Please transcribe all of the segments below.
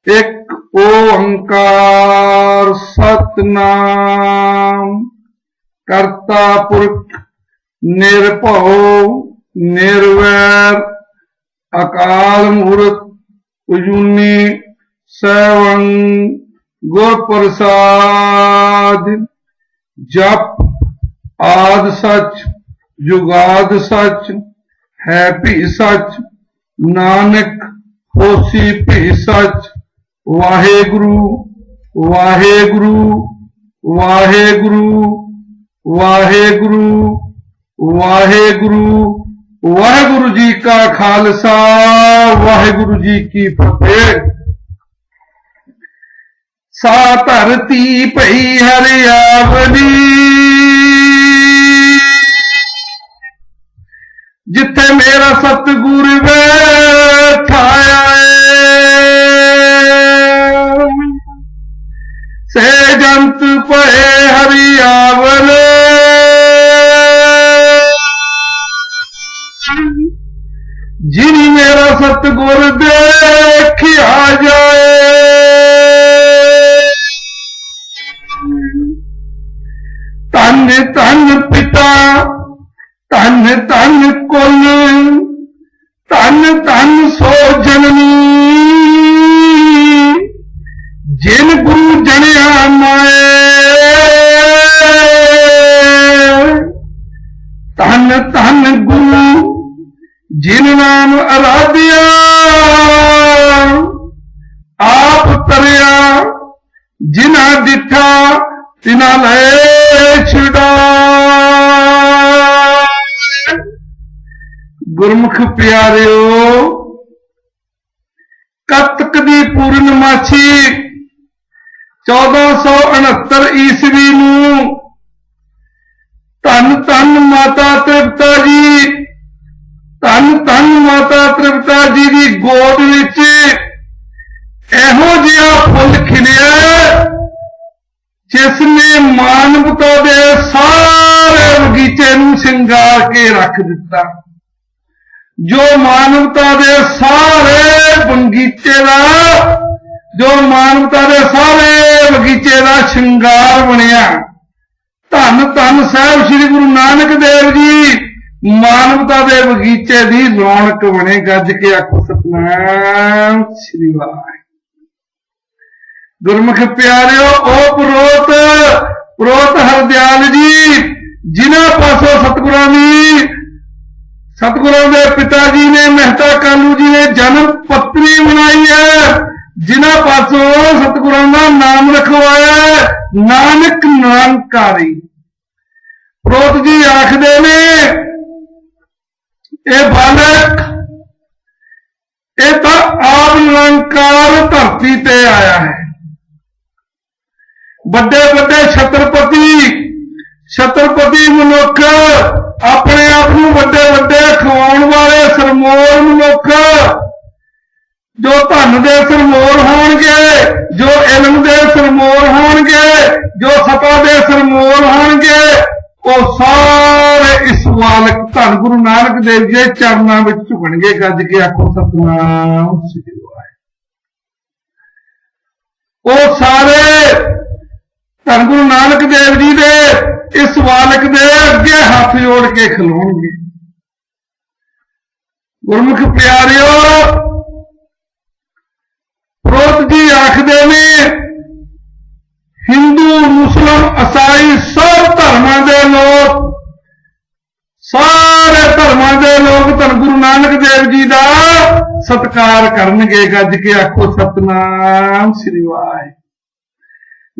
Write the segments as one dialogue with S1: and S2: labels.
S1: एक ओंकार सतनाम करता पुरख निर्भव निर्वैर अकाल मूर्त अजूनी सैवं गुर प्रसाद। जप आद सच जुगाद सच है भी सच नानक होसी भी सच। वाहेगुरु वाहेगुरु वाहेगुरु वाहेगुरु वाहेगुरु। वाहेगुरु जी का खालसा वाहेगुरु जी की फतेह। सा धरती पई हरियावली जिथे मेरा सतगुर बैठाया से जंत पए हरियावल जिनी मेरा सतगुर देखिया जाए। धन धन पिता धन धन कुल धन धन सो जननी जिन गुरु जनिया माए। धन धन गुरु जिन नाम आराध्या आप तरिया जिना डिठा तिना लय छिड़ा। गुरमुख प्यारिओ कतक दी पूर्णमासी 1469 ईस्वी नूं धन धन माता तृप्ता जी धन धन माता तृप्ता जी की गोद विच एहो जिहा फुल खिलिया जिसने मानवता दे सारे बगीचे नूं सिंगार के रख दिता। जो मानवता दे सारे बगीचे का जो मानवता दे सारे बगीचे का श्रृंगार बनिया। धन धन साहब श्री गुरु नानक देव जी मानवता दे बगीचे की रौनक बने। गज के आखो सतनाम श्री वाहिगुरू। गुरमुख प्यारिओ ओ पुरोत हरदयाल जी जिन्हां पासों सतगुरां दे पिता जी ने मेहता कालू जी ने जन्म पत्री बनाई है। जिन्हां पासों सतगुरां दा नाम रखवाया नानक निरंकारी। पुरोत जी आखदे ने ए बालक ए तां आप निरंकार धरती ते आया है। बड़े बड़े छत्रपति मनुख अपने आप को बड़े बड़े खवाउण वाले सरमोर मनुख जो धन दे सरमोर होणगे जो इलम दे सरमोर होणगे जो सता दे सरमोर होणगे वो सारे इस बालक धन गुरु नानक देव जी के चरणों में झुकणगे। गज के आखो सतनाम श्री वाहिगुरू। वो सारे धन गुरु नानक देव जी दे इस बालक दे अगे हाथ जोड़ के खलोणगे। गुरमुख प्यारिओ पुरोत जी आखदे ने हिंदू मुस्लिम ईसाई सब धर्मां दे लोग सारे धर्मां दे लोग धन गुरु नानक देव जी का सत्कार करनगे। गज के आखो सतनाम श्री वाहिगुरू।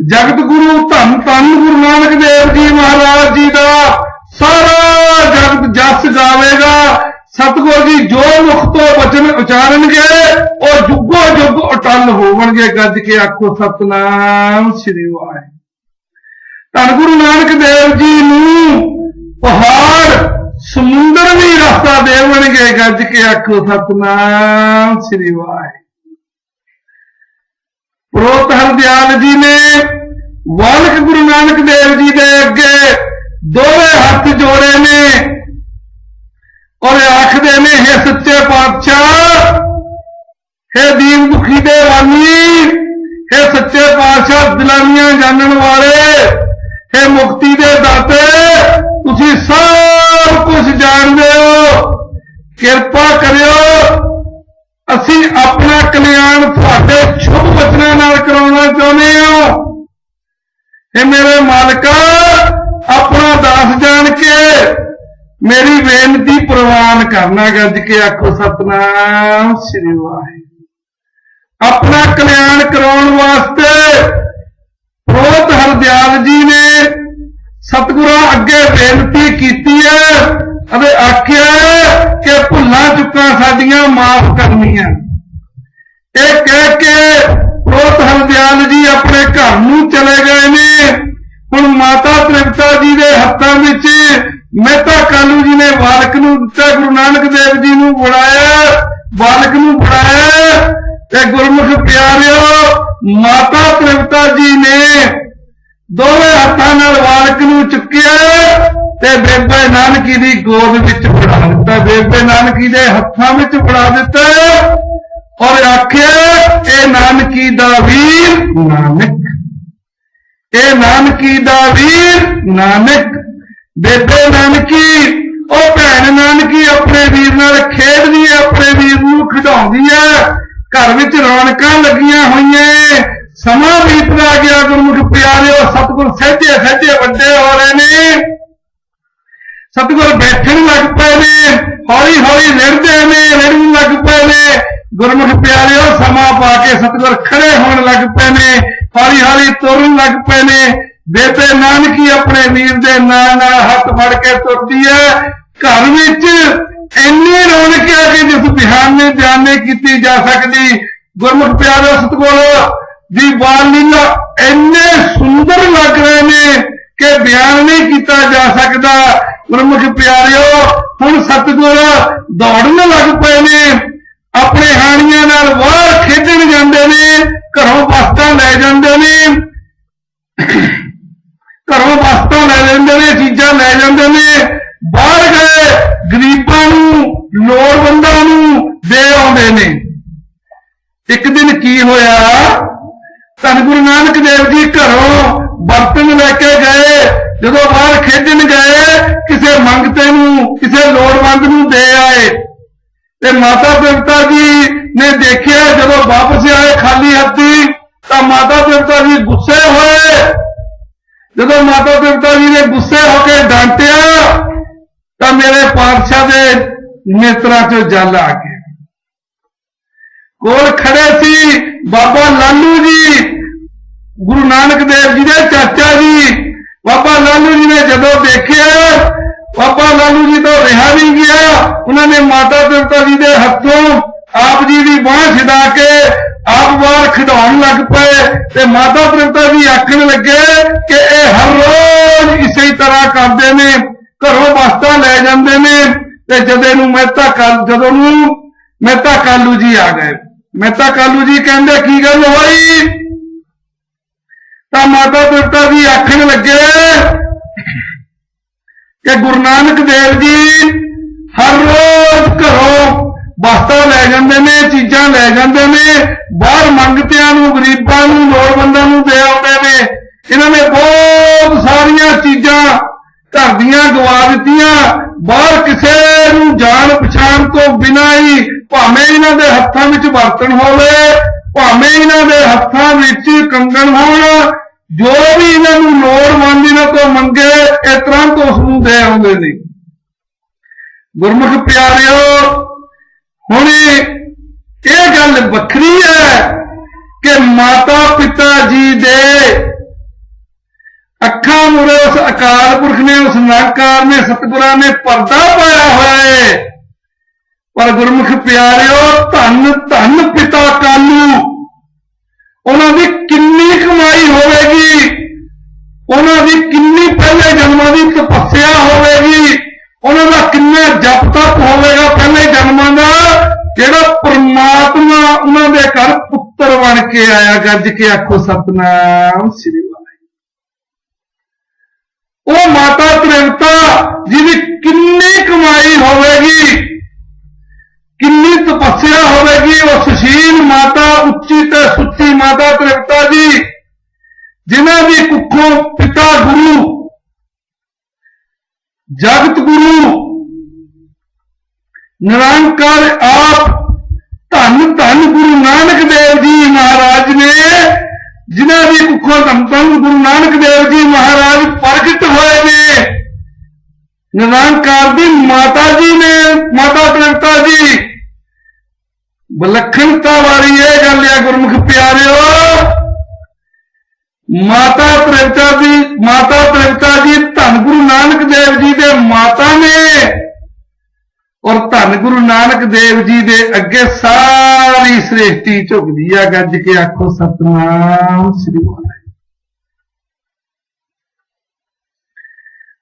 S1: जगत गुरु धन धन गुरु नानक देव जी महाराज जी का सारा जगत जस गावेगा। सतगुर जी जो मुख तो वचन उचारनगे और जुगो जुग अटल होवणगे। गज के आखो सतनाम श्री वाहिगुरू। धन गुरु नानक देव जी नूं पहाड़ समुंदर भी रास्ता देवणगे। गज के आखो सतनाम श्री वाहिगुरू। पुरोत हरदयाल जी ने बालक गुरु नानक देव जी के अगे दोवे हाथ जोड़े ने और आखदे ने हे सच्चे पातशाह हे दीन दुखी दे वाली जलानियां जानन वाले, हे मुक्ति दे दाते, तुसी सब कुछ जानदे हो, किरपा करियो, असी अपना कल्याण तुहाडे शुभ वचनां नाल कराउणा चाहुंदे हां। हे मेरे मालिका, अपना दास जान के मेरी बेनती प्रवान करना। गज के आखो सतनाम श्री वाहिगुरू। अपना कल्याण कराउण वास्ते प्रोत हरदयाल जी ने सतगुरां अगे बेनती कीती है अते आख्या कि भुल्लां चुकां साडियां माफ करनियां। ये कह के प्रोत हरदयाल जी अपने घर नूं चले गए ने। हुण माता त्रिवता जी के हत्थां विच मेहता कालू जी ने बालक नूं दित्ता, गुरु नानक देव जी नूं बुलाया, बालक नूं बुलाया ते गुरमुख प्यारिओ माता त्रिवता जी ने दोवें हत्थां नाल बालक नूं चुक्किया ते बेबे नानकी दी गोद विच फड़ा दित्ता, बेबे नानकी दे हत्थां विच फड़ा दित्ता और आख्या ए नानकी दा वीर नानक, ए नानकी दा वीर नानक। बेबे नानकी ओ भैन नानकी अपने वीर नाल खेडदी है, अपने वीर नूं खिडाउंदी है। घर विच रौनकां लगियां होईयां, समां बीतदा गया। गुरमुख प्यारिओ सतगुर सहजे सहजे वड्डे हो रहे ने, सतगुर बैठण लग पए ने, हौली हौली रिड़दे ने, रिड़न लग पए ने। गुरमुख प्यारिओ समां पा के सतगुर खड़े होण लग पए ने, हौली हौली तुरन लग पए ने। बेबे नानकी अपने वीर दे नाल नाल हत्थ फड़ के तुरदी है। घर विच इन्नी रौनक है कि जिस बिहान ने बयान नहीं की जा सकती। गुरमुख प्यारे सतगुर दी बाल लीला इन्ने सुंदर लग रहे ने कि बयान नहीं किया जा सकता। गुरमुख प्यारिओ हुण सतगुर दौड़न लग पे ने, अपने हाणियां नाल बाहर खेडण जांदे ने, घरों वस्तां लै जांदे ने, घरों वस्तां लै लैंदे ने, चीजां लै जांदे ने। बाहर गए गरीबां नूं, लोड़वंदां नूं दे आउंदे ने। एक दिन की होया, धन गुरु नानक देव जी घरों बर्तन लैके गए, जदों बाहर खेडण गए किसे मंगते नूं, किसे लोड़वंद नूं दे आए ते माता त्रिवता जी ने देखिया जदों वापस आए खाली हत्थी तां माता त्रिवता जी गुस्से होए। जदों माता त्रिवता जी ने गुस्से होकर डांटिया तां मेरे पातशाह दे नेत्रां चों जल आ गए। कोल खड़े सी बाबा लालू जी, गुरु नानक देव जी दे चाचा जी। बाबा लालू जी ने जदों देखिया, बाबा लालू जी तो रहा नहीं गया, उन्होंने माता त्रिवता जी के हथों आप जी की बांह छिड़ा के आप बाहर खिडाउण लग पे ते माता त्रिवता जी आखण लगे कि यह हर रोज इसी तरह करते हैं, घरों वस्तां लै जांदे ने ते जदों मेहता कालू जी आ गए। मेहता कालू जी कहंदे की गल होई तां माता त्रिवता जी आखण लगे कि गुरु नानक देव जी हर रोज घरों वस्तां लै जांदे ने, चीजां लै जांदे ने, बाहर मंगतियां नूं, गरीबां नूं, लोड़वंदां नूं दे आउंदे ने। इन्हां ने बहुत सारियां चीजां घर दियां गवा दित्तियां, बाहर किसे नूं जान पछाण तो बिना ही भावें इन्हां दे हत्थां विच बर्तन होवे, भावें इन्हां दे हत्थां विच कंगण होण, जो भी इन्हां नूं लोड़वंद इन्हां तो मंगे इस तरह तो उसनूं दे आउंदे ने। गुरमुख प्यारिओ हुण ये गल वखरी है कि माता पिता जी दे अखां मुरे उस अकाल पुरख ने, उस निरंकार ने, सतगुरां ने पर्दा पाया होया है। पर गुरमुख प्यारिओ धन धन पिता कालू, उन्हां दी किन्नी कमाई होवेगी, उन्हां दी किन्नी पहले जन्मां दी तपस्या होवेगी, उन्हां दा किन्ना जप तप होवेगा पहले जन्मां दा, जिहड़ा परमात्मा उन्हां दे घर पुत्र बन के आया। गज के आखो सतनाम श्री वाहिगुरू। ओ माता त्रिवता जिहदी किन्नी कमाई होवेगी, किन्नी तपस्या होवेगी, वो सुशील माता, उच्ची ते सुच्ची माता त्रिवता जी जिन्हां दी कुखों पिता गुरु जगत गुरु निरंकार आप धन धन गुरु नानक देव जी महाराज ने, जिन्हां दी कुखों धन धन गुरु नानक देव जी महाराज प्रगट होए ने। निरंकार दी माता जी ने, माता त्रिवता जी, विलक्षणता वाली यह गल है गुरमुख प्यारिओ, माता त्रिवता जी धन गुरु नानक देव जी दे माता ने, और धन गुरु नानक देव जी दे अगे सारी सृष्टि झुकदी है। गज के आखो सतनाम श्री वाहिगुरू।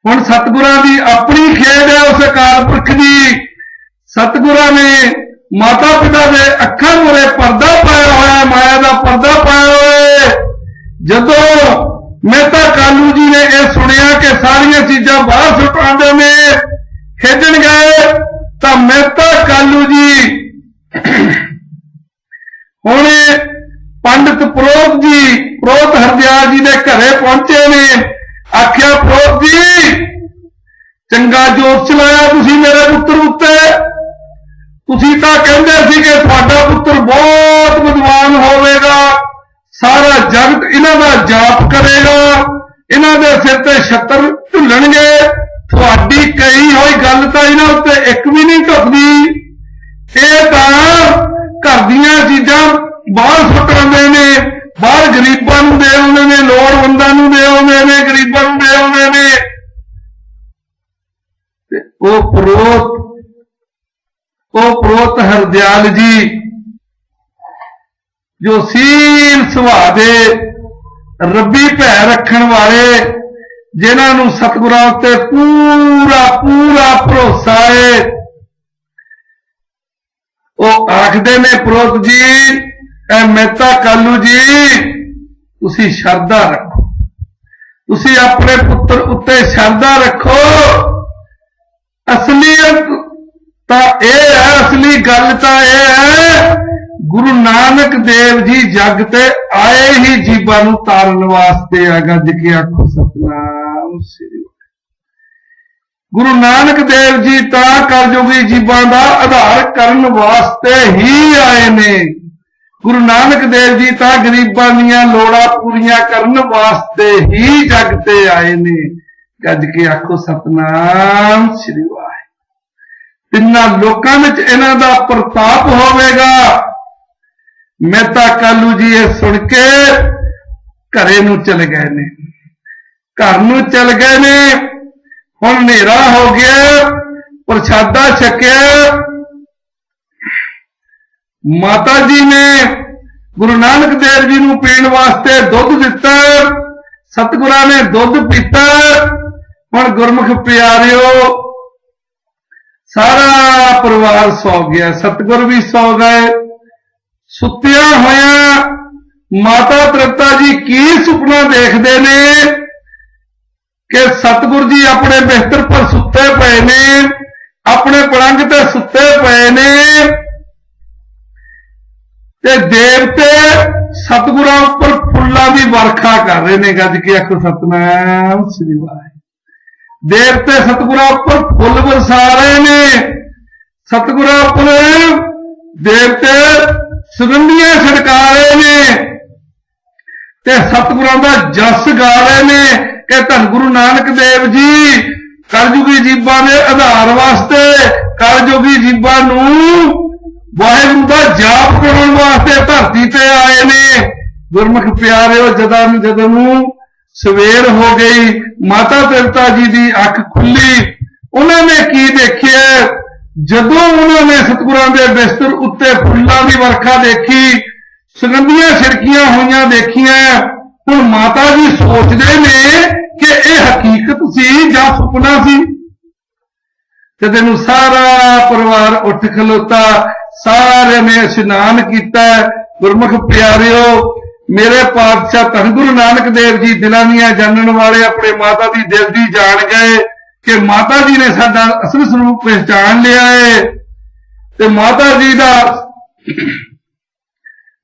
S1: हुण सतगुरां दी अपनी खेड है उस अकाल पुरख दी। सतगुरां ने माता पिता दे अखां मुरे पर्दा पाया होया, माया दा पर्दा पाया होया। जदों मेहता कालू जी ने यह सुनिया कि सारिया चीजां बाहर सुट आंदे ने, खेडण गए तो मेहता कालू जी हुण पंडित प्रोत हरदयाल जी के घरे पहुंचे ने। आख्या प्रोत जी चंगा जोश चलाया तुसीं मेरे पुत्र उत्ते, तुसीं तां कहंदे सी कि तुहाडा पुत्र बहुत विद्वान होवेगा, सारा जगत इन्हां दा जाप करेगा, इन्हां दे सिर ते छत्र ढुलणगे, तुहाडी कही होई गल तां इन्हां उत्ते एक भी नहीं ढुकदी। ये तां घर दीयां चीजां बाहर सुट आंदे ने, बाहर गरीबां नूं दे आउंदे ने, लोड़वंदां नूं दे आउंदे ने, गरीबां नूं दे आउंदे ने। ओ प्रोत हरदयाल जी जो सील सुभाऽ दे रब्बी भै रखण वाले, जिन्हां नूं सतगुरां उत्ते पूरा पूरा भरोसा है, ਉਹ आखदे ने प्रोत जी ए मेहता कालू जी तुसी शरदा रखो, तुसी अपने पुत्र उत्ते शरदा रखो। असलीयत तां यह है, असली गल तां यह है गुरु नानक देव जी जग ते आए ही जीवां नूं तारन वास्ते आ। गज के आखो सतनाम श्री वाहिगुरू। गुरु नानक देव जी तां कलयुगी जीवां दा आधार करन वास्ते ही आए ने। गुरु नानक देव जी तां गरीबां दीयां लोड़ां पूरीआं करन वास्ते ही जग ते आए ने। गज के आखो सतनाम श्री वाहिगुरू। तिन्नां लोकां विच इन्हां दा प्रताप होवेगा। मेहता कालू जी ये सुन के घरे नूं चले गए ने, घर नूं चल गए ने। हुण नेरा हो गया, प्रसादा छकिया। माता जी ने गुरु नानक देव जी नूं पीण वास्ते दुध दिता, सतगुरां ने दुध पीता। हुण गुरमुख प्यारिओ सारा परिवार सौ गया, सतगुर भी सौ गए। सुत्तिया होया माता त्रिवता जी की सुपना देखते ने कि सतगुर जी अपने बिस्तर पर सुते पे ने, अपने पलंग ते सुते पे ने, ते देवते सतगुरां उपर फुल्लां दी वर्खा कर रहे ने। गज के आखो सतनाम श्री वाहिगुरू। देवते सतगुरां उपर फुल बरसा रहे ने, सतगुरां उपर देवते सुगंधियां छिड़का रहे ने, ते सतगुरां दा जस गा रहे ने कि धन गुरु नानक देव जी कलयुगी जीवां दे आधार वास्ते, कलयुगी जीवां नूं वाहिगुरू दा जाप करन वास्ते धरती ते आए ने। गुरमुख प्यारिओ जदों सवेर हो गई, माता त्रिवता जी दी अख खुली। उन्होंने की देखिया, जदों उन्होंने सतगुरां दे बिस्तर उत्ते फुल्लां दी वर्खा देखी, सुगंधियां छिड़कियां होईयां देखियां। हुण माता जी सोचदे ने कि यह हकीकत सी जां सुपना सी। ते नूं सारा परिवार उठ खलोता, सारे ने इशनान किया। गुरमुख प्यारिओ मेरे पातशाह धन गुरु नानक देव जी दिलां दीयां जानन वाले अपने माता दी दिल दी जान गए कि माता जी ने साडा असल स्वरूप पहचान लिया है। ते माता जी दा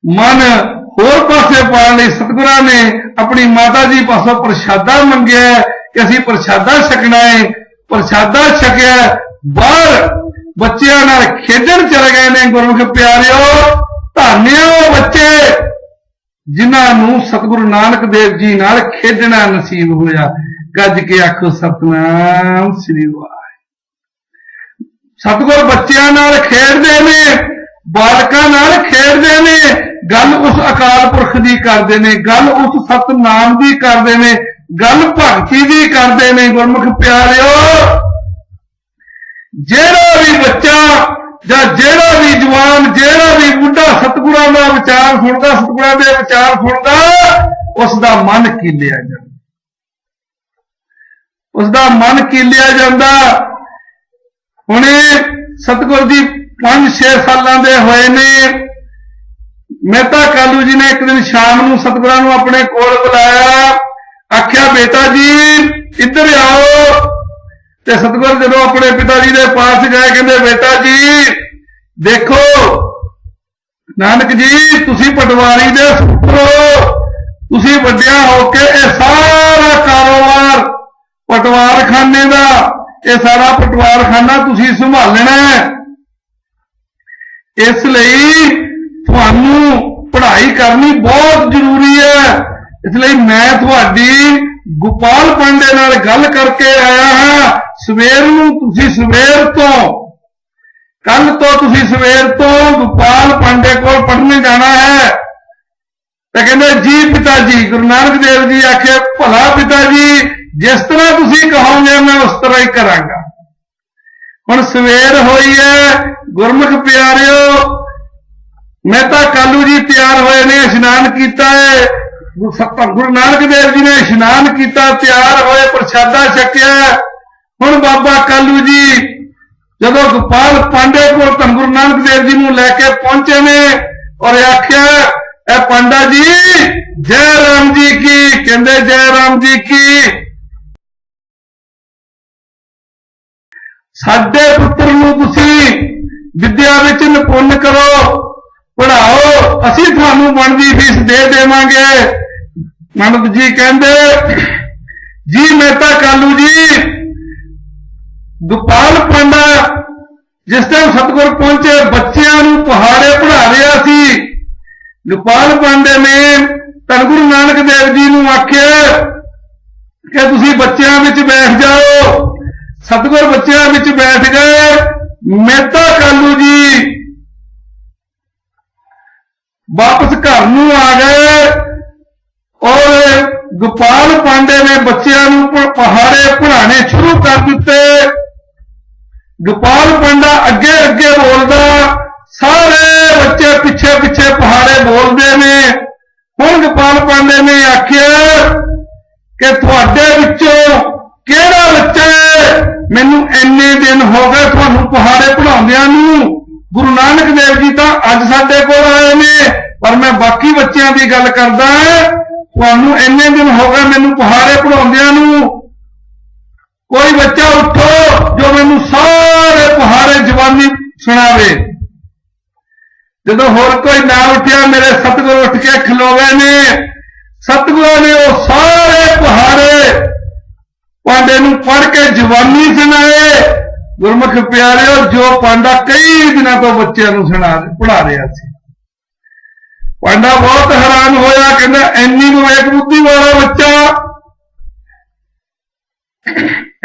S1: मन होर पासे पाने लई सतगुरां ने अपनी माता जी पासों प्रशादा मंगिया कि असीं प्रशादा छकना है। प्रशादा छकिया, बाहर बच्चियां नाल खेडण चले गए ने। गुरमुख प्यारिओ, धन्य ओ बच्चे जिन्हां नूं सतगुरु नानक देव जी नाल खेडना नसीब होया। गज के आखो सतनाम श्री वाहिगुरू। सतगुर बच्चियां नाल खेडदे ने, बालकां नाल खेडदे ने, गल उस अकाल पुरख दी करदे ने, गल उस सतनाम दी करदे ने, गल भगती दी करदे ने। गुरमुख प्यारिओ, जेड़ा भी बच्चा जां जेड़ा भी जवान, जेड़ा भी बुढ़ा सतगुरां दा विचार सुणदा, सतगुरां दे विचार सुणदा, उसदा मन कीलिया जांदा, उसदा मन कीलिया जांदा। हुणे सतगुर जी 5-6 सालां दे होए ने। मेहता कालू जी ने एक दिन शाम नूं सतगुरां नूं अपने कोल बुलाया, आख्या बेटा जी इधर आओ। ते सतगुर जदों अपने पिता जी के पास गए, कहंदे बेटा जी देखो नानक जी तुसीं पटवारी दे पुत्तर हो, तुसीं वड्डिया होके ये सारा कारोबार पटवारखाने का, ये सारा पटवारखाना तुसीं संभालना है। इसलिए तुहानूं पढ़ाई करनी बहुत जरूरी है। इसलिए मैं तुहाडी गोपाल पांडे नाल गल करके आया हाँ। सवेर नूं तुसीं सवेर तो कल तो तुसीं सवेर तो गोपाल पांडे कोल पढ़ने जाना है। तो कहंदे जी पिता जी। गुरु नानक देव जी आखे भला पिता जी जिस तरह तुसीं कहोगे मैं उस तरह ही करांगा। हुण सवेर होई है। गुरमुख प्यारिओ, मेहता कालू जी तैयार होए ने, इशनान कीता है। गुरु नानक देव जी ने इशनान किया, तैयार होए, प्रशादा छकिया। हुण बाबा कालू जी जदों गोपाल पांडे को धन गुरु नानक देव जी नूं लैके पहुंचे ने और आख्या ए पांडा जी जय राम जी की। कहंदे जय राम जी की। साडे पुत्र नूं तुसीं विद्या विच निपुण करो, पढ़ाओ, असीं तुहानूं बनदी फीस दे देवांगे। नंद जी कहंदे जी मेहता कालू जी गोपाल पांडा जिस टाइम सतगुर पहुंचे बच्चियां नूं पहाड़े पढ़ा रहा सी। गोपाल पांडे ने धन गुरु नानक देव जी नूं आख्या कि तुसीं बच्चियां विच बैठ जाओ। सतगुर बच्चियां विच बैठ गए। मेहता कालू जी वापस घर नूं आ गए और गोपाल पांडे ने बच्चियां नूं पहाड़े पढ़ाने शुरू कर दिते। गोपाल पांडा अगे अगे बोलदा, सारे बच्चे पिछे पिछे पहाड़े बोलते ने। हुण गोपाल पांडे ने आख्या कि तुहाडे विचों किहड़ा बच्चा है, मैनूं इन्ने दिन हो गए तुहानूं पहाड़े पढ़ाउंदिआं नूं। गुरु नानक देव जी तां अज साडे कोल आए ने, पर मैं बाकी बच्चों की गल करदा। तुहानूं इन्ने दिन हो गए मैनूं पहाड़े पढ़ाउंदिआं नूं। कोई बच्चा उठो जो मैनूं सारे पहाड़े जवानी सुणावे। जदों होर कोई ना उठिया, मेरे सतगुर उठ के खलोवे ने। सतगुर ने वो सारे पहाड़े पांडे नूं पढ़ के जवानी सुनाए। गुरमुख प्यारिओ, जो पांडा कई दिनों तो बच्चों नूं पढ़ा रहा सी। पांडा बहुत हैरान होया, कहंदा इन्नी विवेक बुद्धि वाला बच्चा,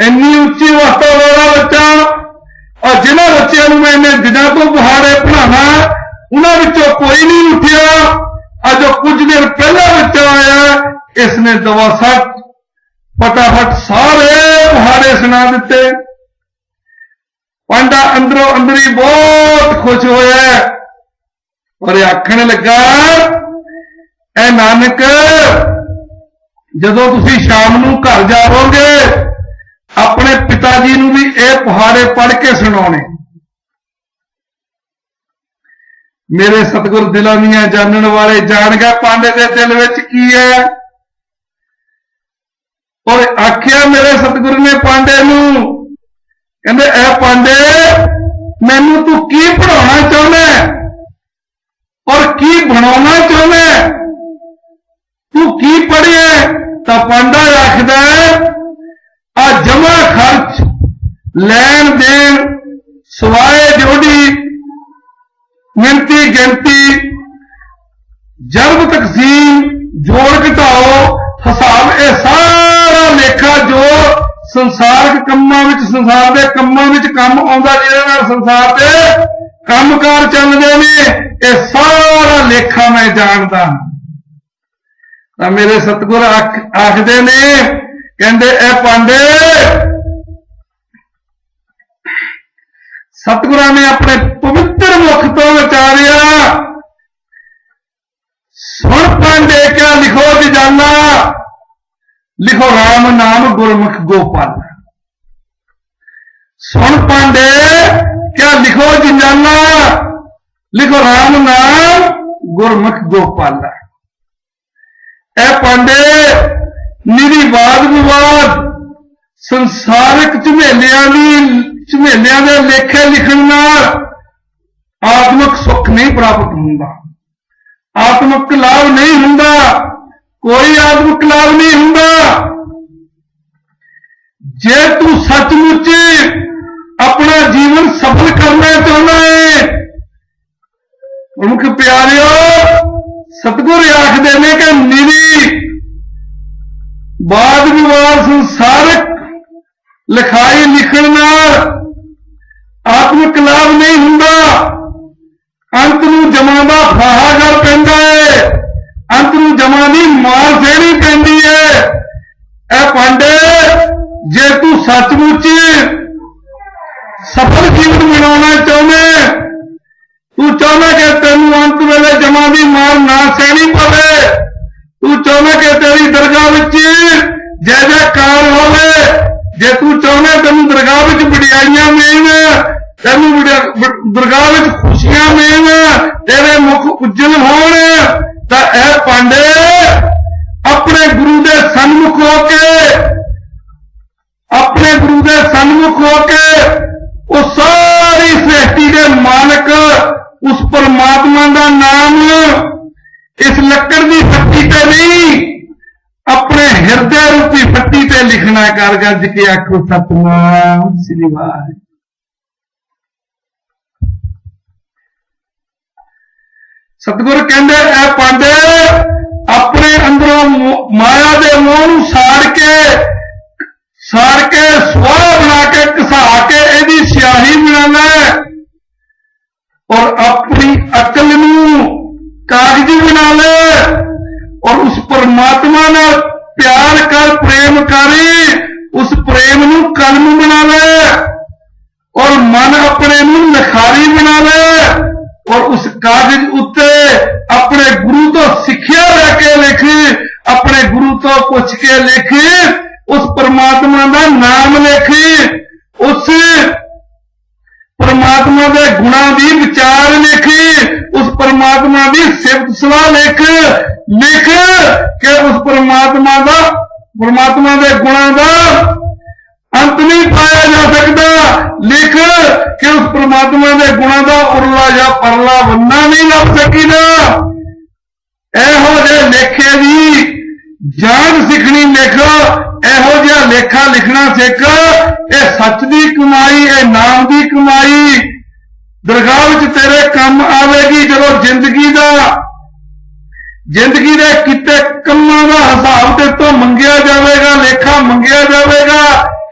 S1: इन्नी उच्ची अवस्था वाला बच्चा, और जिन्होंने बच्चों को मैं इन्ने दिनों तो पहाड़े पढ़ाना उन्होंने विचों कोई नहीं उठिया। अज कुछ दिन पहला बच्चा आया, इसने दवा सट फटाफट सारे पहाड़े सुना दिते। पांडा अंदरों अंदरी बहुत खुश होया और आखण लगा, ए नानक जदों तुसीं शाम नूं घर जाओगे अपने पिता जी नूं भी ये पहाड़े पढ़ के सुनाने। मेरे सतगुर दिलों दियां जानन वाले जान गए पांडे दे दिल विच की है। और आख्या मेरे सतगुर ने पांडे नूं, कहंदे ए पांडे मैनूं तू की पढ़ाउणा चाहुंदा और की बनाउणा चाहुंदा? तू की पढ़िया? तां पांडा आखदा आ जमा खर्च लैन देन सवाए जोड़ी मिनती गिनती जरब तकसीम जोड़ घटाओ हिसाब, यह सारा लेखा जो संसारक कम्मां विच संसार के कम्मां विच काम आउंदा, जिहदे नाल संसार के कामकार चलदे ने, यह सारा लेखा मैं जानदा। तां मेरे सतगुर आखदे ने, कहंदे ए पांडे, सतगुरां ने अपने पवित्र मुख तो विचारिया, सुन पांडे क्या लिखो जजाना, लिखो राम नाम गुरमुख गोपाल। सुन पांडे क्या लिखो जजाना, लिखो राम नाम गुरमुख गोपाल। ए पांडे, निरी वाद विवाद संसारिक झमेलियां दे लेखे लिखण नाल आत्मक सुख नहीं प्राप्त हुंदा, आत्मक लाभ नहीं हुंदा, कोई आत्मक लाभ नहीं हुंदा। जे तू सचमुच अपना जीवन सफल करना चाहना है, प्रमुख प्यारियो, सतगुर आखदे ने कि निरी वाद विवाद संसारिक लिखाई लिखण नाल आत्मक लाभ नहीं हुंदा, अंत नूं जमां दा फाहागर पैंदा है, अंत नूं जमां दी मार सैणी पैंदी है। ए पांडे, जे तू सचमुच सफल जीवन बनाना चाहना, तू चाहना कि तेनू अंत वेले जमां दी मार ना सैणी पवे, तू चाहना कि तेरी दरगाह विच जय जयकार होवे, जे तू चाहना तेनू दरगाह विच वडियाइयां मिलण, तेनू दरगाह विच खुशियां मिलण, तेरे मुख उज्जल होण, तां ऐ पांडे अपने गुरु दे सन्मुख होके, अपने गुरु दे सन्मुख होके उस सारी सृष्टि के मालक उस परमात्मा का नाम इस लक्कड़ की फट्टी ते नहीं, अपने हृदय रूपी फट्टी ते लिखना कर गज के आखो सतनाम श्री वाहिगुरू। सतगुर कहंदे ए पांडे, अपने अंदरों माया दे मोह नूं साड़ के सुआह बना के घसा के एदी स्याही बना ले, और अपनी अकल नूं कागजी बना ले, और उस परमात्मा नाल प्यार कर, प्रेम कर, उस प्रेम नूं कलम बना ले, और मन अपने नूं लिखारी बना ले, और उस कागज उत्ते अपने गुरु तो सिक्ख्या लैके लिख, अपने गुरु तो पुछ के लिख, उस परमात्मा का नाम लिख, उस परमात्मा के गुणा की विचार लिख, उस परमात्मा की सिफत सलाह लिख, लिख के उस परमात्मा के गुणा का अंत नहीं पाया जा सकता, लिख कि उस परमात्मा के गुणों का उरला या परला बन्ना नहीं लभ सकीदा। एहो जे लेखे दी जान सिखनी लिख, एहो जिहा लेखा लिखना सिख, यह सच की कमाई, यह नाम की कमाई दरगाह विच तेरे काम आवेगी। जदों जिंदगी दे किते कम्मां दा हिसाब ते तो मंगिया जाएगा, लेखा मंगिया जाएगा,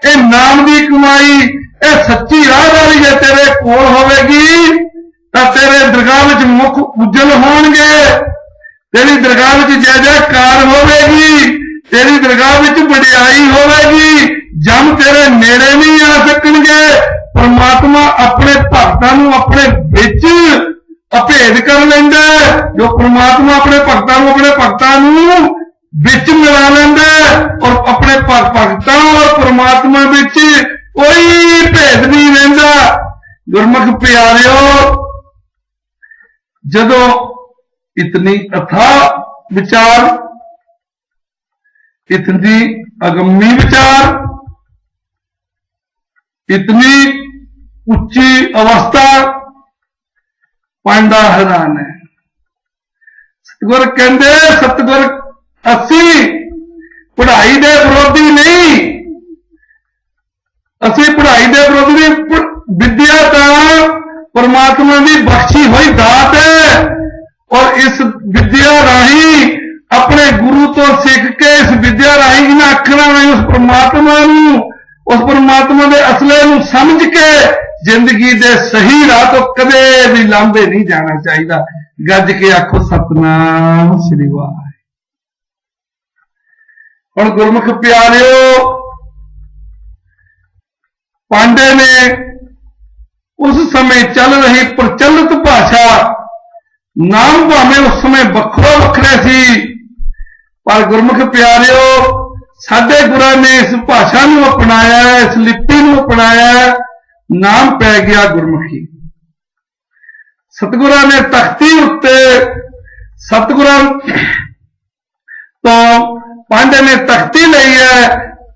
S1: ये नाम की कमाई, ये सच्ची राह वाली जे तेरे कोल होवेगी तां तेरे दरगाह विच मुख उज्जल होणगे, तेरी दरगाह विच जय जयकार होवेगी, तेरी दरगाह विच वडियाई होवेगी, जम तेरे नेड़े नहीं आ सकणगे। परमात्मा अपने भगतां नूं अपने विच अभेद कर लैंदा, जो परमात्मा अपने भगतां नूं विच मिला लैंदा, और अपने भगतां और परमात्मा विच कोई भेद नहीं रहिंदा। गुरमुख प्यारिओ, जदों इतनी अथाह विचार, इतनी अगम्य विचार, इतनी उच्ची अवस्था, पांडा हैरान है। सतगुर कहंदे, सतगुर ਅਸੀਂ पढ़ाई दे विरोधी नहीं, ਅਸੀਂ पढ़ाई दे विरोधी नहीं। विद्या तो परमात्मा की बख्शी हुई दात है, और इस विद्या राही अपने गुरु तो सीख के इस विद्या राही इन अखरां राही उस परमात्मा के असले नूं समझ के जिंदगी दे सही राह तो कदे भी लांभे नहीं जाना चाहिए। गज के आखो सतनाम श्री वाहिगुरू। हुण गुरमुख प्यारिओ, पांडे ने उस समय चल रही प्रचलित भाषा, नाम भावें उस समय वखरो वखरे सी, पर गुरमुख प्यारिओ साडे गुरां ने इस भाषा नूं अपनाया, इस लिपि नूं अपनाया, नाम पै गया गुरमुखी। सतगुरां ने तख्ती उत्ते सतगुरां तो पांडे ने तख्ती लई है,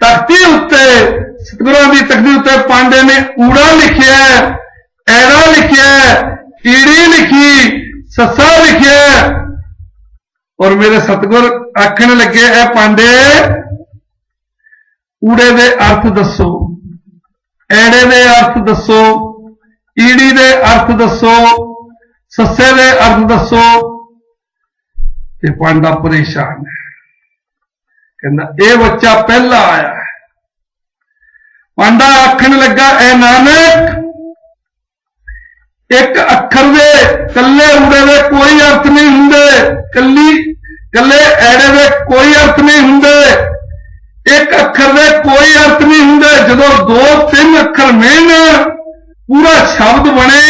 S1: तख्ती उत्ते सतगुरां की तख्ती उत्ते पांडे ने ऊड़ा लिखिया, ऐड़ा लिखिया, ईड़ी लिखी, ससा लिखिया, और मेरे सतगुर आखण लगे ए पांडे ऊड़े दे अर्थ दसो, ऐड़े दे अर्थ दसो, ईड़ी दे अर्थ दसो, सस्से दे अर्थ दसो। ते पांडा परेशान है, कहना ये बच्चा पहला आया है। पांडा आखन लगा ए नानक, एक अखर दे कल्ले उड़े दे कोई अर्थ नहीं हुंदे, कल्ले ऐड़े दे कोई अर्थ नहीं हुंदे, एक अखर दे कोई अर्थ नहीं हुंदे। जदों 2-3 अखर मिलन पूरा शब्द बने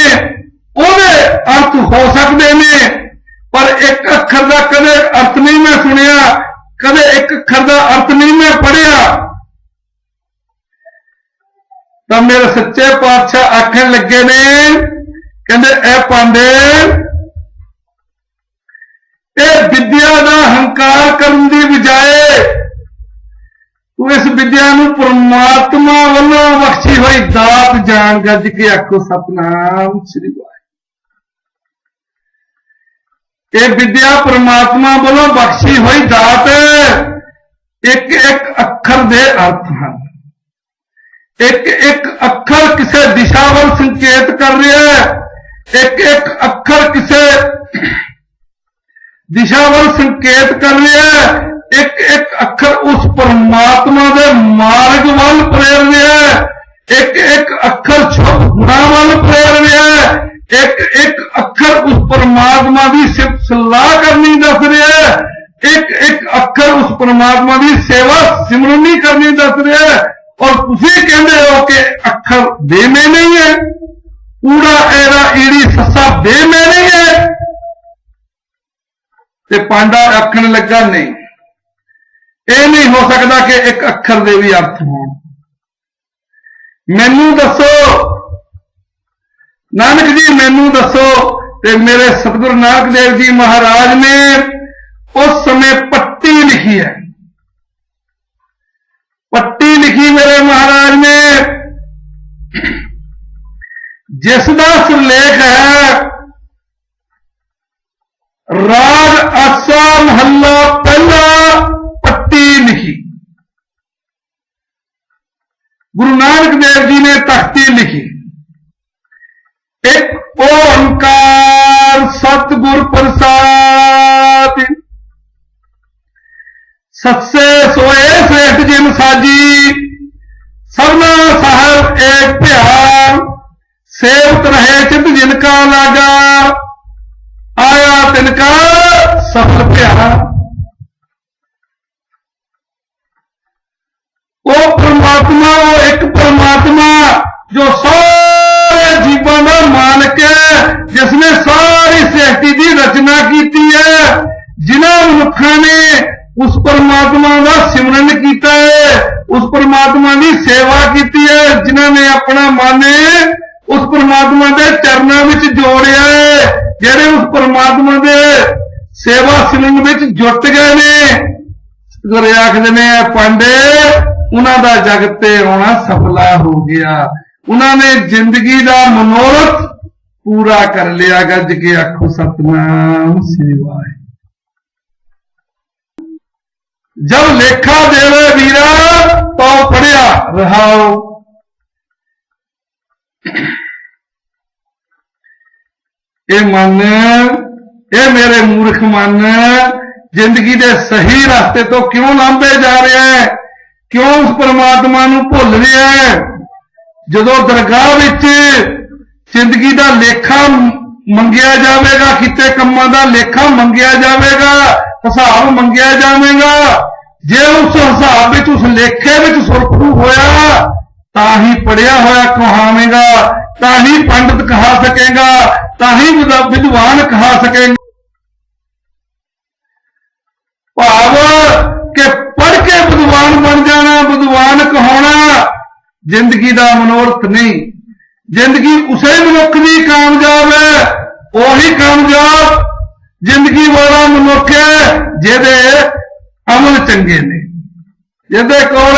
S1: ओदे अर्थ हो सकते ने, पर एक अखर का कदे अर्थ नहीं मैं सुनिया, कदे एक अखर का अर्थ नहीं मैं पढ़िया। तो मेरे सच्चे पातशाह आखन लगे ने, कहते ए पांडे ए विद्या का हंकार करने की बजाए तू इस विद्या नूं परमात्मा वालों बख्शी हुई दात जान। गज के आखो सतनाम श्री वाहिगुरू। ये विद्या परमात्मा वालों बख्शी हुई दात है। एक एक अखर दे अर्थ हैं, एक एक अखर किसी दिशा वाल संकेत कर रहा है, एक एक अखर किसी दिशा वाल संकेत कर रहा है, एक एक अखर उस परमात्मा के मार्ग वाल प्रेर रहा है, एक एक अखर शुभ गुणा वाल प्रेर रहा है, एक एक अखर उस परमात्मा की सिर्फ सलाह करनी दस रहा है, एक एक अखर उस परमात्मा की सेवा सिमरनी करनी दस रहा है। और तुसी कहते हो कि अखर दे में नहीं है, ऊड़ा ऐड़ा ईड़ी ससा दे में नहीं है। ते पांडा आखन लगा नहीं, यह नहीं हो सकता कि एक अखर दे भी अर्थ हो। मैनू दसो नानक जी, मैनू दसो। ते मेरे सतगुरु नानक देव जी महाराज ने उस समय पट्टी लिखी है, पट्टी लिखी मेरे महाराज ने, जिसका सिरलेख है राग आसा महला पहला। पट्टी लिखी गुरु नानक देव जी ने तख्ती लिखी। एक ओंकार सतगुर प्रसाद, सत्से सोए सेठ जिन साजी, सबना साहब एक ध्यान, सेवत रहे चित जिनका लागा, आया तिनका सफल प्यार। वो परमात्मा, वो एक परमात्मा जो सारे जीवों का मालिक है, जिसने सारी सृष्टि की रचना की है, जिन्होंने मनुखों ने उस परमात्मा का सिमरन किया है, उस परमात्मा की सेवा की है, जिन्होंने अपना मन उस परमात्मा के चरणों में जोड़िया है, जेड़े उस परमात्मा के सेवा सिमरन में जुट गए ने। गुरु आखदे ने पांडे उन्होंने जगते होना सफला हो गया, उन्होंने जिंदगी का मनोरथ पूरा कर लिया। गज के आखो सतनाम श्री वाहिगुरू। जब लेखा देवे वीरा तो पढ़िया रहाओ। ये मन, ये मेरे मूर्ख मन जिंदगी के सही रास्ते तो क्यों लांभे जा रहा है, क्यों उस परमात्मा नूं भुल रहा है। जदों दरगाह विच जिंदगी का लेखा मंगिया जाएगा, किते कम्मां दा लेखा मंगिया जाएगा, हिसाब मंगिया जाएगा, जे उस हिसाब विच उस लेखे विच सुरखरू होया ताही पढ़िया होया कहावेगा, ताही पंडित कहा सकेगा, ताही विद्वान कहा सकेगा। भाव के पढ़ के विद्वान बन जाना, विद्वान कहाना जिंदगी का मनोरथ नहीं। जिंदगी उसे मनुख की कामयाब है, वही कामयाब जिंदगी वाला मनुख है जिहदे अमल चंगे ने, जिहदे कोल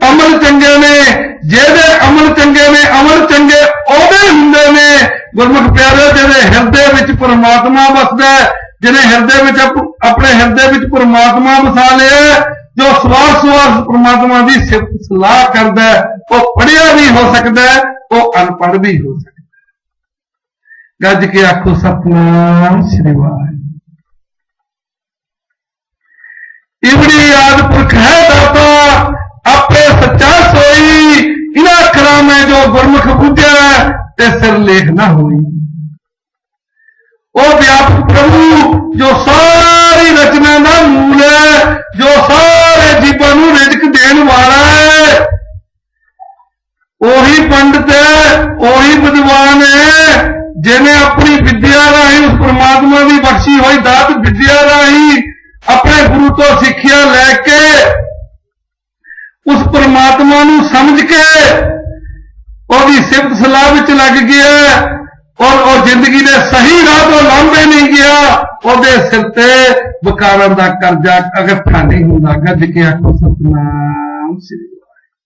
S1: अमल चंगे ने, जिहदे अमल चंगे ने, अमल चंगे ओहदे हुंदे ने गुरमुख प्यारे जिहदे हिरदे विच परमात्मा वसदा है, जिन्हें हृदय में अपने हृदय में परमात्मा बसा लिया, जो सवार सवार परमात्मा की सिफत सलाह करता है, वो पढ़िया भी हो सकता है, वो अनपढ़ भी हो सकता है। गज के आखो सतनाम श्री वाहिगुरू। इवड़ी याद पुरख है दाता आपे सच्चा सोई, इन्हां अखरां में जो गुरमुख बुझिया ते सिर लेख ना होई। वो व्यापक प्रभु जो सारी रचना का मूल है, जो सारे जीवन को रिजक देने वाला है, वही पंडित है, वही विद्वान है जिन्हें अपनी विद्या राही उस परमात्मा की बख्शी हुई दात विद्या राही अपने गुरु तो सिक्ख्या लैके उस परमात्मा नूं समझ के उसकी सिफत सलाह विच लग गया और जिंदगी के सही राह तो लांभे नहीं गया, ਉਹਦੇ सिर ते वकारण का कर्जा अगत्था नहीं होंदा। गज के आखो सतनाम श्री वाहिगुरू।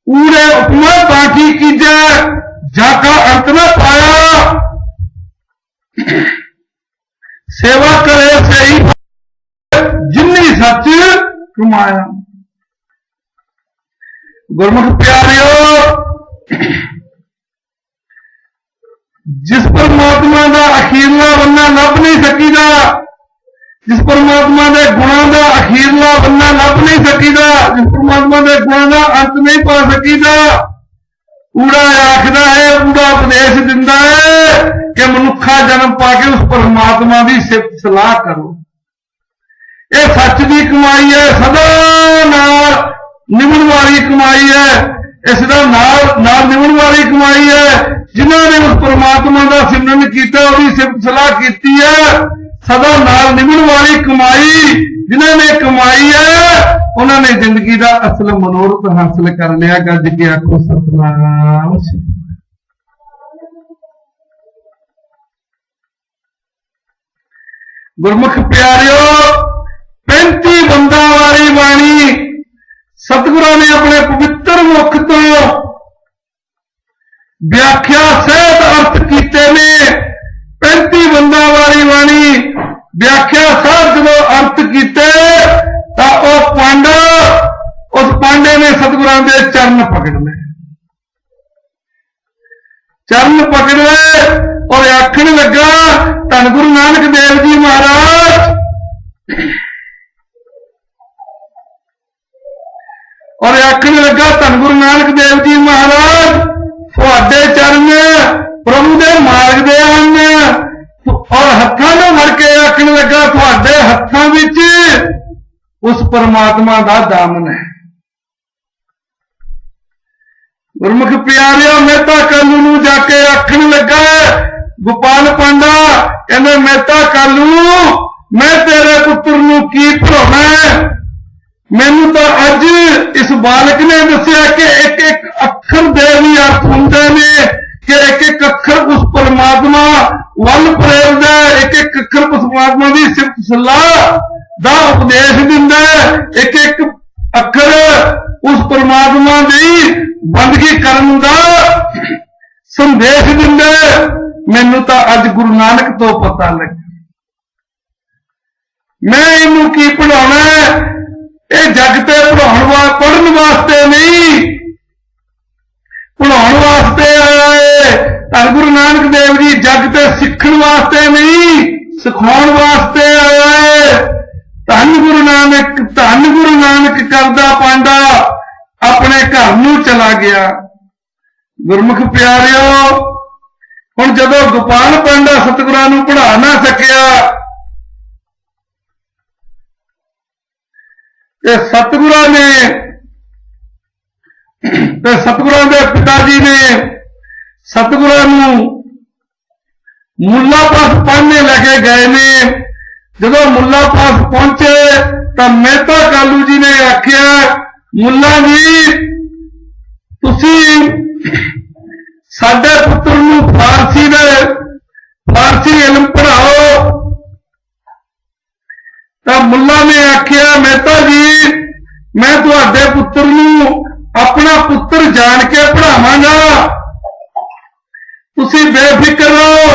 S1: पूरे उपमा बाकी कीजे जाका अंत न पाया, सेवा करे सही जिन्नी सच कमाया। गुरमुख प्यारियो, जिस परमात्मा का अखीरला बनना लभ नहीं सकीदा, जिस परमात्मा के गुणों का अखीरला बनना लभ नहीं सकीदा, जिस परमात्मा के गुणों का अंत नहीं पा सकीदा, ऊड़ा आखदा है, ऊड़ा उपदेश दिंदा है कि मनुखा जन्म पाके उस परमात्मा की सिफत सलाह करो। ये सच की कमाई है, सदा नाल निमन वाली कमाई है, इसका नाल निमन वाली कमाई है। जिन्होंने उस परमात्मा का सिमरन किया, उसकी सिफत सलाह की है, सदा नाल निमन वाली कमाई जिन्होंने कमाई है, उन्होंने जिंदगी का असल मनोरथ हासिल कर लिया। गज के आखो सतनाम। गुरमुख प्यारियो, 35 बंदा वाली बाणी सतगुरों ने अपने पवित्र मुख तो व्याख्या सहित अर्थ किए ने। 35 बंदा वाली बाणी व्याख्या सहित जो अर्थ किए तो वह पांडा, उस पांडे ने सतगुरों के चरण पकड़ ले, चरण पकड़ ले और आखन लगा धन गुरु नानक देव जी महाराज, और आखन लगा धन गुरु नानक देव जी महाराज, तुहाडे चरण प्रभु दे मार्ग दे हन, और हत्थां नूं फड़ के आखन लगा तुहाडे हत्थां विच उस परमात्मा दा दामन है। गुरमुख प्यारियो, मेहता कालू नूं जाके आखन लगा गोपाल पांडा, कहंदे मेहता कालू मैं तेरे पुत्र नूं की भुलाउणा, मैनू तो अज इस बालक ने दसिया कि एक एक अखर दे भी अर्थ होंदे ने, कि एक एक अखर उस परमात्मा वल प्रेरदा, एक एक अखर परमात्मा की सिफत सलाह दा उपदेश दिंदा, एक एक अखर उस परमात्मा की बंदगी करन दा संदेश दिंदा। मैनू तो अज गुरु नानक तो पता लगा। मैं इनू की पढ़ाना, ये जग ते पढ़न वास्ते नहीं, पढ़ाउण वास्ते आया है। धन गुरु नानक देव जी जग ते सीखण वास्ते नहीं, सिखाउण वास्ते आया है। धन गुरु नानक करदा पांडा अपने घर नूं चला गया। गुरमुख प्यारिओ, हुण जदों गोपाल पांडा सतगुरां नूं पढ़ा ना सकिया ते सतगुरां दे पिता जी ने सतगुरां नूं मुल्ला पास पढ़ने लगे गए ने। जदों मुल्ला पास पहुंचे तो मेहता कालू जी ने आख्या, मुल्ला जी तुसी साडे पुत्र नूं फारसी इल्म पढ़ाओ। तो मुल्ला ने आख्या, मेहता जी मैं तुहाडे पुत्र नूं अपना पुत्र जान के पढ़ावांगा, तुसी बेफिक्र रहो।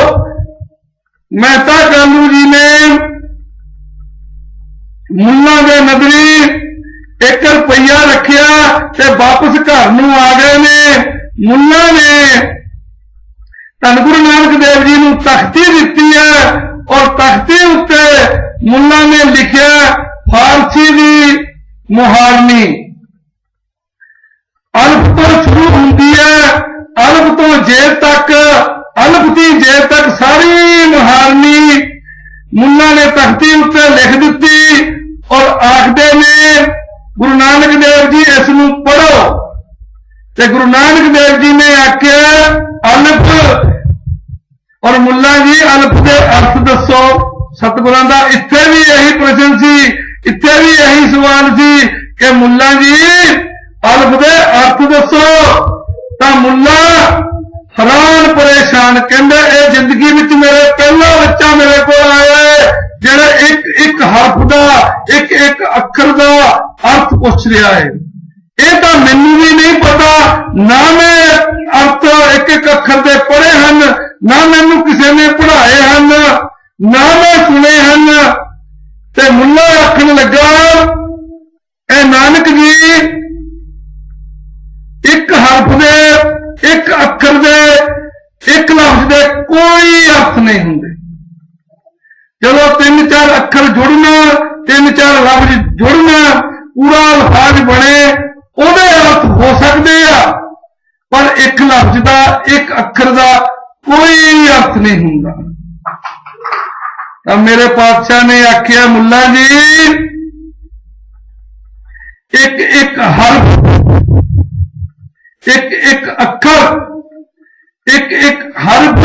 S1: मेहता कालू जी ने मुल्ला दे नगरी 1 रुपया रखिया ते वापस घर नूं आ गए ने। मुल्ला ने धन गुरु नानक देव जी नूं तख्ती दिती है और तख्ती उत्ते मुल्ला ने लिखिया फारसी दी मुहारनी। अल्फ तो शुरू होंदी है, अल्फ तो जेब तक, अल्फ दी जेब तक सारी मुहारनी मुल्ला ने तख्ती उत्ते लिख दिती और आखदे ने गुरु नानक देव जी इस नूं पढ़ो। ते गुरु नानक देव जी ने आख्या अल्फ, और मुल्ला जी अल्फ दे अर्थ दसो। सतगुरां दा इत्थे भी यही प्रश्न सी, इत्थे भी यही सवाल सी कि मुल्ला जी अल्फ दे अर्थ दसो। तां मुल्ला हैरान परेशान, कहंदा ये जिंदगी विच मेरे पहला बच्चा मेरे को आया है जिहड़ा एक हरफ दा एक अखर दा अर्थ पुछ रहा है। ये तो मैनू भी नहीं पता, ना मैं अर्थ एक अखर दे पढ़े हैं, ना मैनू किसी ने पढ़ाए हैं, ना मैं सुने हैं। ते मुल्ला आखन लगा, ए नानक जी एक हरफ दे, एक अखर दे, एक लफ्ज दे कोई अर्थ नहीं होंगे। चलो 3-4 अखर जुड़ना, 3-4 लफ्ज जुड़ना, पूरा अल्फाज बने, ਉਹਦੇ अर्थ हो सकते हैं, पर एक लफ्ज का एक अखर का कोई अर्थ नहीं होंगे। तो मेरे पातशाह ने आख्या, मुल्ला जी एक हरफ, एक अखर, एक हरफ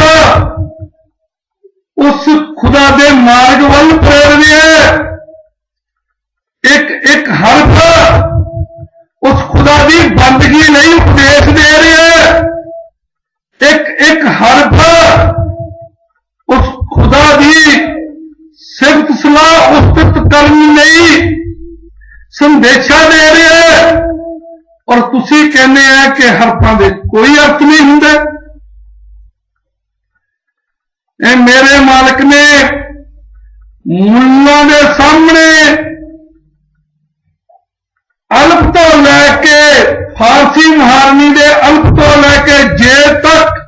S1: उस खुदा दे मार्ग वाल प्रेर है। एक हरफ उस खुदा की बंदगी नहीं उपदेश दे रही है। एक हरफ उस खुदा की सिफत सलाह उस्तत करने नहीं संदेशा दे रहे है, और तुसी कहने हैं कि हरफां दे कोई अर्थ नहीं हुंदे। मेरे मालिक ने मुल्ला दे सामने अल्फ तो लैके फारसी मुहारनी दे अल्फ तो लैके जे तक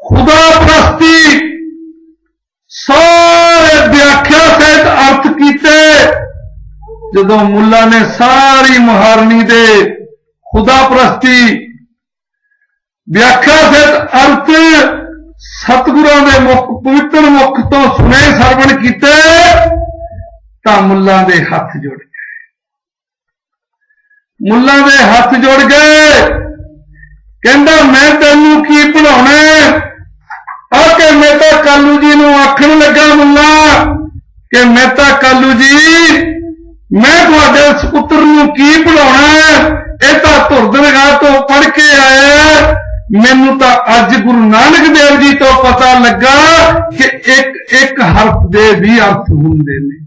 S1: खुदा प्रस्ती सारे व्याख्या सहित अर्थ कीते। जदों मुल्ला ने सारी मुहारनी दे खुदा प्रस्ती व्याख्या सहित अर्थ सतगुरां दे मुख पवित्र मुख तो सुने सरवण कीते, तां मुल्ला दे हथ जुड़ गए। मुल्ला दे हथ जुड़ गए। कहंदा मैं तैनूं की पढ़ाउणा, आके मेहता कालू जी नूं आखण लगा मुल्ला कि मेहता कालू जी मैं तुहाडे सुपुत्र नूं की पढ़ाउणा, इह तां धुरदरगाह तो पढ़ के आया। मैनू तो अज गुरु नानक देव जी तो पता लगा कि एक हरफ दे भी अर्थ हुंदे ने,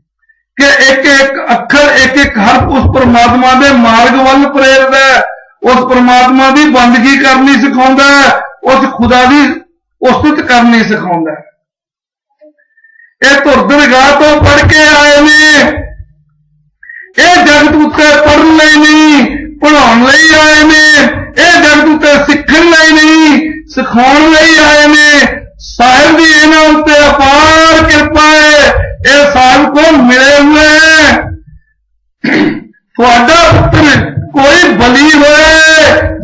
S1: कि एक अखर एक हरफ उस परमात्मा दे मार्ग वाल प्रेरदा है, उस परमात्मा की बंदगी करनी सिखाउंदा है, उस खुदा की ਉਸਤਤ ਕਰਨੀ ਸਿਖਾਉਂਦਾ ਹੈ। ਇਹ ਧੁਰ ਦਰਗਾਹ ਤੋਂ ਪੜ੍ਹ ਕੇ ਆਏ ਨੇ, ਇਹ ਜਗਤ ਉੱਤੇ ਪੜ੍ਹਨ ਲਈ ਨਹੀਂ ਪੜ੍ਹਾਉਣ ਲਈ ਆਏ ਨੇ, ਇਹ ਜਗਤ ਉੱਤੇ ਸਿੱਖਣ ਲਈ ਨਹੀਂ ਸਿਖਾਉਣ ਲਈ ਆਏ ਨੇ। ਸਾਹਿਬ ਦੀ ਇਹਨਾਂ ਉੱਤੇ ਅਪਾਰ ਕਿਰਪਾ ਹੈ, ਇਹ ਸਾਹਿਬ ਕੋਲ ਮਿਲੇ ਹੋਏ। ਤੁਹਾਡਾ ਪੁੱਤਰ ਕੋਈ ਬਲੀ ਹੋਏ,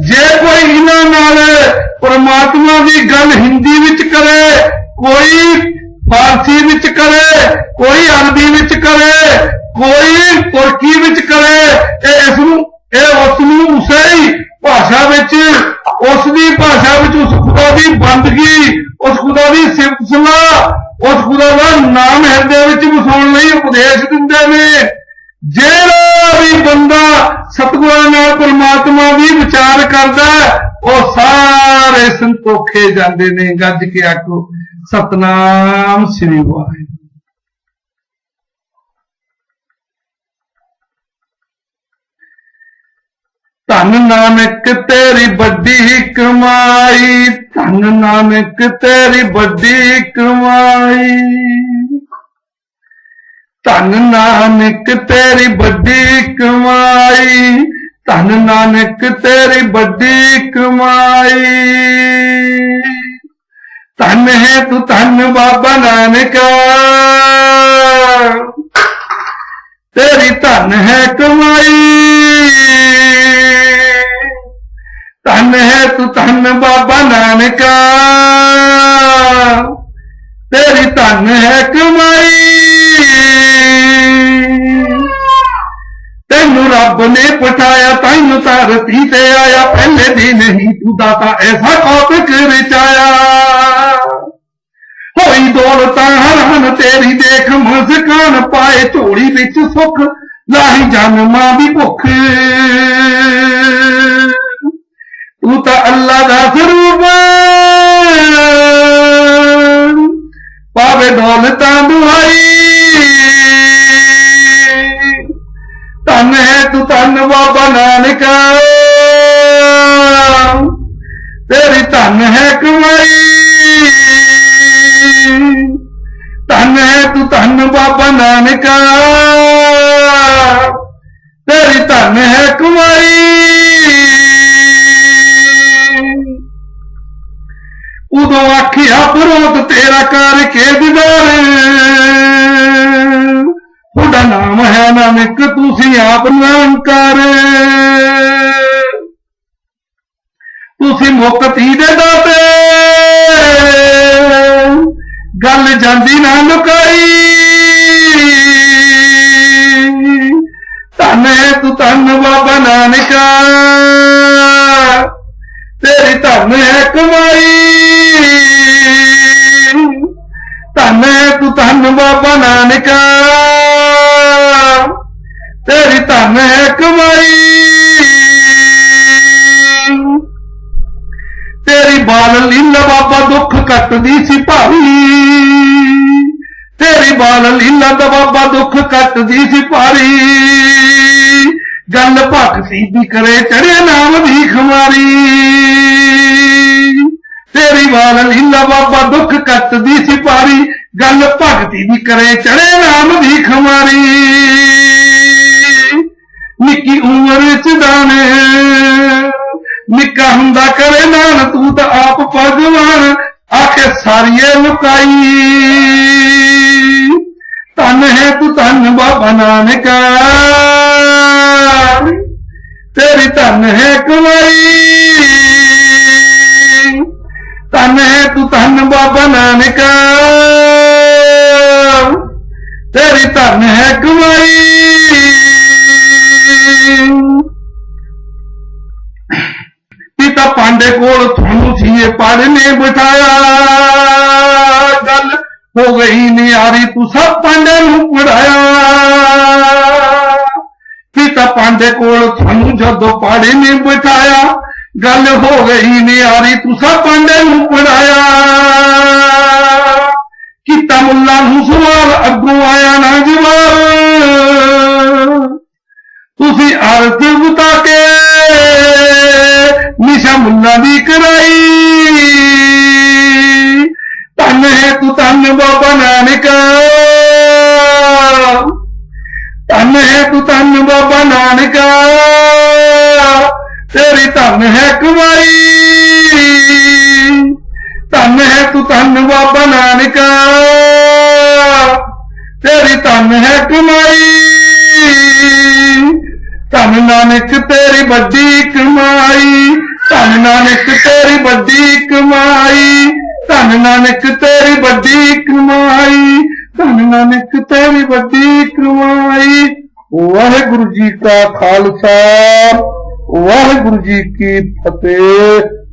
S1: ਜੇ ਕੋਈ ਇਹਨਾਂ ਨਾਲ ਪਰਮਾਤਮਾ ਦੀ ਗੱਲ ਹਿੰਦੀ ਵਿੱਚ ਕਰੇ, ਕੋਈ ਫਾਰਸੀ ਵਿੱਚ ਕਰੇ, ਕੋਈ ਅਰਬੀ ਵਿੱਚ ਕਰੇ, ਕੋਈ ਤੁਰਕੀ ਵਿੱਚ ਕਰੇ, ਇਹ ਉਸ ਨੂੰ ਉਸੇ ਹੀ ਭਾਸ਼ਾ ਵਿੱਚ, ਉਸ ਦੀ ਭਾਸ਼ਾ ਵਿੱਚ ਉਸ ਖੁਦਾ ਦੀ ਬੰਦਗੀ, ਉਸ ਖੁਦਾ ਦੀ ਸਿਫਤ ਸਲਾਹ, ਉਸ ਖੁਦਾ ਦਾ ਨਾਮ ਹਿਰਦੇ ਵਿੱਚ ਵਸਾਉਣ ਲਈ ਉਪਦੇਸ਼ ਦਿੰਦੇ ਨੇ। ਜਿਹੜਾ ਵੀ ਬੰਦਾ ਸਤਿਗੁਰਾਂ ਨਾਲ ਪਰਮਾਤਮਾ ਦੀ ਵਿਚਾਰ ਕਰਦਾ, ਉਹ ਸਾਰੇ ਸੰਤੋਖੇ ਜਾਂਦੇ ਨੇ। ਗੱਜ ਕੇ ਆਖੋ ਸਤਨਾਮ ਸ੍ਰੀ ਵਾਹਿਗੁਰੂ। ਧੰਨ ਨਾਨਕ ਤੇਰੀ ਵੱਡੀ ਕਮਾਈ, ਧੰਨ ਨਾਨਕ ਤੇਰੀ ਵੱਡੀ ਕਮਾਈ, ਧੰਨ ਨਾਨਕ ਤੇਰੀ ਵੱਡੀ ਕਮਾਈ, ਧੰਨ ਨਾਨਕ ਤੇਰੀ ਵੱਡੀ ਕਮਾਈ। ਧੰਨ ਹੈ ਤੂੰ ਧੰਨ ਬਾਬਾ ਨਾਨਕਾ, ਤੇਰੀ ਧੰਨ ਹੈ ਕਮਾਈ। ਧੰਨ ਹੈ ਤੂੰ ਧੰਨ ਬਾਬਾ ਨਾਨਕਾ, ਤੇਰੀ ਧੰਨ ਹੈ ਕਮਾਈ। ਤੈਨੂੰ ਰੱਬ ਨੇ ਪਠਾਇਆ, ਤੈਨੂੰ ਧਰਤੀ ਤੇ ਆਇਆ, ਪਹਿਲੇ ਦੀ ਨਹੀਂ ਤੂੰ ਦਾਤਾ ਐਸਾ ਕੌਤਕ ਰਚਾਇਆ। ਹੋਈ ਦੌਲਤਾਂ ਹਰਨ ਤੇਰੀ ਦੇਖ, ਮੁਸਕਾਨ ਪਾਏ ਝੋਲੀ ਵਿੱਚ ਸੁੱਖ, ਲਾਹੀ ਜਨਮਾਂ ਦੀ ਭੁੱਖ। ਤੂੰ ਤਾਂ ਅੱਲਾ ਦਾ ਸਰੂਪ, ਪਾਵੇ ਦੌਲਤਾਂ ਦੁਹਾਈ। ਧੰਨ ਹੈ ਤੂੰ ਧੰਨ ਬਾਬਾ ਨਾਨਕਾ, ਤੇਰੀ ਧੰਨ ਹੈ ਕਮਾਈ। ਧੰਨ ਹੈ ਤੂੰ ਧੰਨ ਬਾਬਾ ਨਾਨਕਾ, ਤੇਰੀ ਧੰਨ ਹੈ ਕਮਾਈ। ਉਦੋਂ ਆਖਿਆ ਵਿਰੋਧ ਤੇਰਾ ਕਰਕੇ ਦੀਦਾਰ, ਤੁਹਾਡਾ ਨਾਮ ਹੈ ਨਾਨਕ ਤੁਸੀਂ ਆਪ ਨਿਰੰਕਾਰ। ਤੁਸੀਂ ਮੁਕਤੀ ਦੇ ਦਾਤੇ, ਗੱਲ ਜਾਂਦੀ ਨਾ ਲੁਕਾਈ। ਧੰਨ ਹੈ ਤੂੰ ਧੰਨ ਬਾਬਾ ਨਾਨਕਾ, ਤੇਰੀ ਧੰਨ ਹੈ ਕਮਾਈ। ਧੰਨ ਹੈ ਤੂੰ ਧੰਨ ਬਾਬਾ ਨਾਨਕਾ, ਤੇਰੀ ਧੰਨ ਹੈ ਕਮਾਈ। ਤੇਰੀ ਬਾਲ ਲੀਲਾ ਬਾਬਾ ਦੁੱਖ ਕੱਟਦੀ ਸੀ ਭਾਰੀ, ਤੇਰੀ ਬਾਲ ਲੀਲਾ ਦਾ ਬਾਬਾ ਦੁੱਖ ਕੱਟਦੀ ਸੀ ਭਾਰੀ। ਗੱਲ ਭਗਤੀ ਦੀ ਕਰੇ ਚੜ੍ਹੇ ਨਾਮ ਦੀ ਖਮਾਰੀ, ਤੇਰੀ ਬਾਲ ਲੀਲਾ ਬਾਬਾ ਦੁੱਖ ਕੱਟਦੀ ਸੀ ਭਾਰੀ। ਗੱਲ ਭਗਤੀ ਦੀ ਕਰੇ ਚੜ੍ਹੇ ਨਾਮ ਦੀ ਖਮਾਰੀ। ਨਿੱਕੀ ਉਮਰ ਚ ਦਾਣੇ, ਨਿੱਕਾ ਹੁੰਦਾ ਕਰੇ ਨਾਨ, ਤੂੰ ਤਾਂ ਆਪ ਭਗਵਾਨ, ਆਖੇ ਸਾਰੀਏ ਲੁਕਾਈ। ਧੰਨ ਹੈ ਤੂੰ ਧੰਨ ਬਾਬਾ ਨਾਨਕਾ, ਤੇਰੀ ਧੰਨ ਹੈ ਕਮਾਈ। ਧੰਨ ਹੈ ਤੂੰ ਧੰਨ ਬਾਬਾ ਨਾਨਕਾ, ਤੇਰੀ ਧੰਨ ਹੈ ਕਮਾਈ। ਪਿਤਾ ਪਾਂਡੇ ਕੋਲ ਤੁਹਾਨੂੰ ਸੀਏ ਪੜ੍ਹ ਨੇ ਬਿਠਾਇਆ, ਗੱਲ ਹੋ ਗਈ ਨਿਆਰੀ ਤੂੰ ਸਭ ਪਾਂਡੇ ਨੂੰ ਪੜ੍ਹਾਇਆ। ਪਿਤਾ ਪਾਂਡੇ ਕੋਲ ਤੁਹਾਨੂੰ ਜਦੋਂ ਪੜ੍ਹ ਨੇ ਬਿਠਾਇਆ, ਗੱਲ ਹੋ ਗਈ ਨਿਆਰੀ ਤੂੰ ਸਭ ਪਾਂਡੇ ਨੂੰ ਪੜ੍ਹਾਇਆ। ਕੀਤਾ ਮੁੱਲਾ ਨੂੰ ਸਵਾਲ, ਅੱਗੋਂ ਆਇਆ ਨਾ ਜਵਾਬ, ਤੁਸੀਂ ਆਰਤੀ ਬੁਤਾ ਕੇ ਨਿਸ਼ਾ ਮੁੱਲਾ ਦੀ ਕਰਾਈ। धन बाबा नानक, धन है तू धन बाबा नानक, तेरी धन है कमाई, धन है तू धन बाबा नानक, तेरी धन है कमाई, धन नानक तेरी बड़ी कमाई, धन नानक तेरी बड़ी कमाई, धन नानक तेरी बड़ी कमाई, धन नानक तेरी बड़ी कमाई। वाहिगुरु जी का खालसा, वाहिगुरु जी की फतेह।